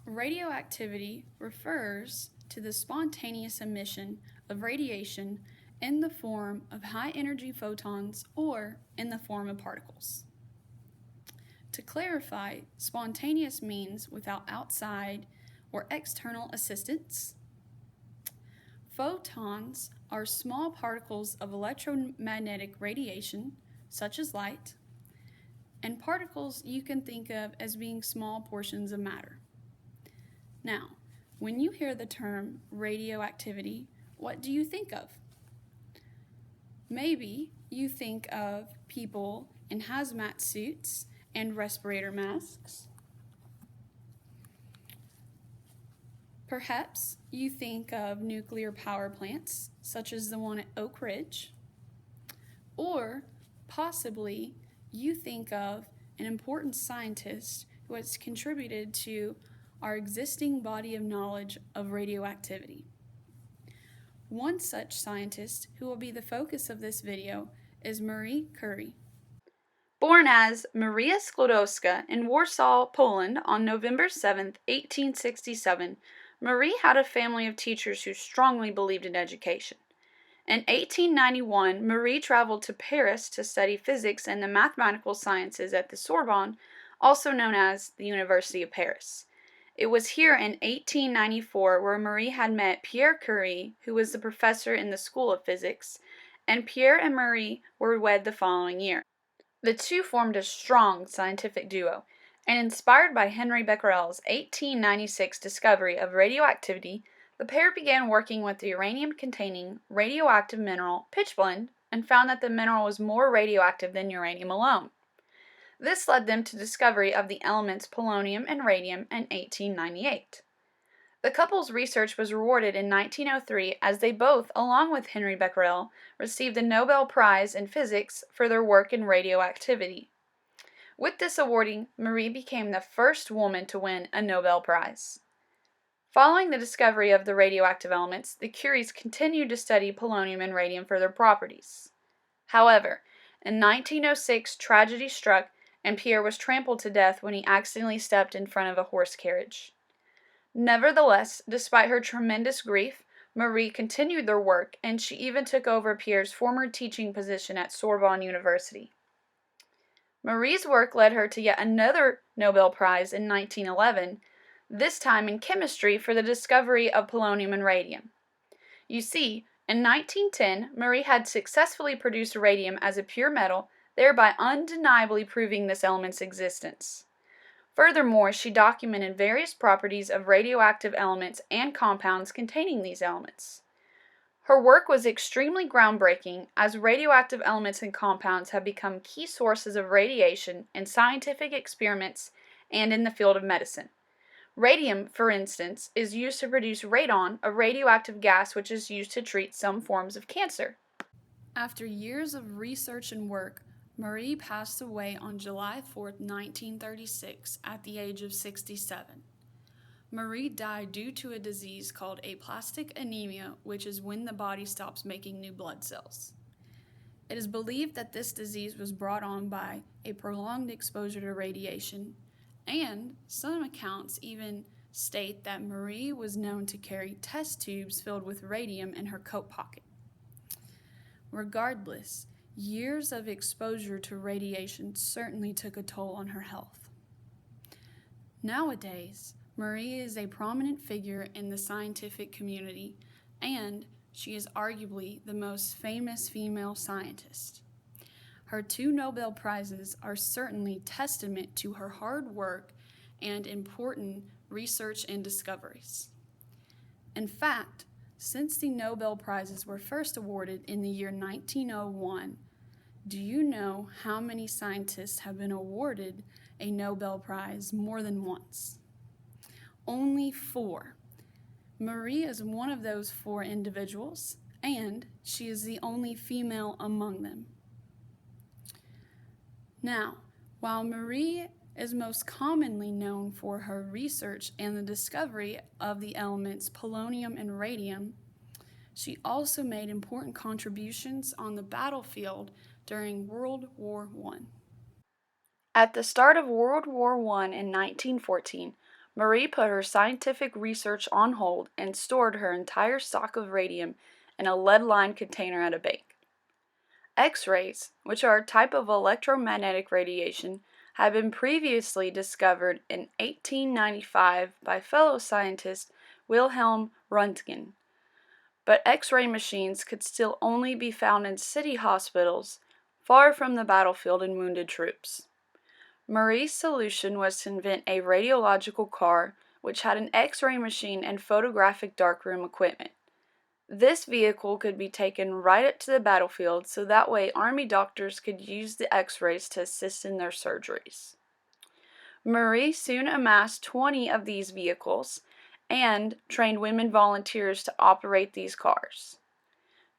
Radioactivity refers to the spontaneous emission of radiation in the form of high-energy photons or in the form of particles. To clarify, spontaneous means without outside or external assistance. Photons are small particles of electromagnetic radiation, such as light, and particles you can think of as being small portions of matter. Now, when you hear the term radioactivity, what do you think of? Maybe you think of people in hazmat suits and respirator masks. Perhaps you think of nuclear power plants, such as the one at Oak Ridge. Or possibly you think of an important scientist who has contributed to our existing body of knowledge of radioactivity. One such scientist who will be the focus of this video is Marie Curie. Born as Maria Sklodowska in Warsaw, Poland on November 7, 1867, Marie had a family of teachers who strongly believed in education. In 1891, Marie traveled to Paris to study physics and the mathematical sciences at the Sorbonne, also known as the University of Paris. It was here in 1894 where Marie had met Pierre Curie, who was the professor in the School of Physics, and Pierre and Marie were wed the following year. The two formed a strong scientific duo, and inspired by Henri Becquerel's 1896 discovery of radioactivity, the pair began working with the uranium-containing radioactive mineral pitchblende and found that the mineral was more radioactive than uranium alone. This led them to discovery of the elements polonium and radium in 1898. The couple's research was rewarded in 1903 as they both, along with Henri Becquerel, received the Nobel Prize in Physics for their work in radioactivity. With this awarding, Marie became the first woman to win a Nobel Prize. Following the discovery of the radioactive elements, the Curies continued to study polonium and radium for their properties. However, in 1906, tragedy struck and Pierre was trampled to death when he accidentally stepped in front of a horse carriage. Nevertheless, despite her tremendous grief, Marie continued their work, and she even took over Pierre's former teaching position at Sorbonne University. Marie's work led her to yet another Nobel Prize in 1911, this time in chemistry for the discovery of polonium and radium. You see, in 1910, Marie had successfully produced radium as a pure metal, thereby undeniably proving this element's existence. Furthermore, she documented various properties of radioactive elements and compounds containing these elements. Her work was extremely groundbreaking, as radioactive elements and compounds have become key sources of radiation in scientific experiments and in the field of medicine. Radium, for instance, is used to produce radon, a radioactive gas which is used to treat some forms of cancer. After years of research and work, Marie passed away on July 4, 1936, at the age of 67. Marie died due to a disease called aplastic anemia, which is when the body stops making new blood cells. It is believed that this disease was brought on by a prolonged exposure to radiation, and some accounts even state that Marie was known to carry test tubes filled with radium in her coat pocket. Regardless, years of exposure to radiation certainly took a toll on her health. Nowadays, Marie is a prominent figure in the scientific community, and she is arguably the most famous female scientist. Her 2 Nobel Prizes are certainly testament to her hard work and important research and discoveries. In fact, since the Nobel Prizes were first awarded in the year 1901, do you know how many scientists have been awarded a Nobel Prize more than once? Only 4. Marie is one of those 4 individuals, and she is the only female among them. Now, while Marie is most commonly known for her research and the discovery of the elements polonium and radium, she also made important contributions on the battlefield during World War I. At the start of World War I in 1914, Marie put her scientific research on hold and stored her entire stock of radium in a lead-lined container at a bank. X-rays, which are a type of electromagnetic radiation, had been previously discovered in 1895 by fellow scientist Wilhelm Röntgen. But X-ray machines could still only be found in city hospitals, far from the battlefield and wounded troops. Marie's solution was to invent a radiological car which had an X-ray machine and photographic darkroom equipment. This vehicle could be taken right up to the battlefield so that way Army doctors could use the X-rays to assist in their surgeries. Marie soon amassed 20 of these vehicles and trained women volunteers to operate these cars.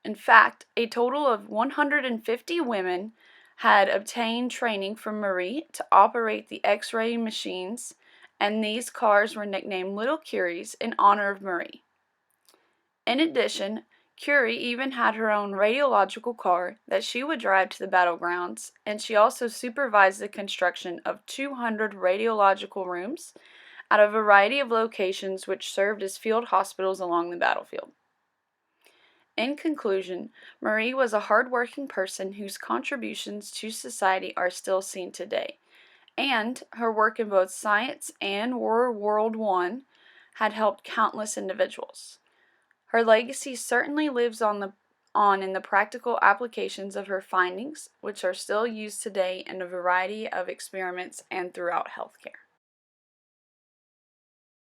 In fact, a total of 150 women had obtained training from Marie to operate the X-ray machines, and these cars were nicknamed Little Curies in honor of Marie. In addition, Curie even had her own radiological car that she would drive to the battlegrounds, and she also supervised the construction of 200 radiological rooms at a variety of locations which served as field hospitals along the battlefield. In conclusion, Marie was a hard-working person whose contributions to society are still seen today, and her work in both science and World War I had helped countless individuals. Her legacy certainly lives on in the practical applications of her findings, which are still used today in a variety of experiments and throughout healthcare.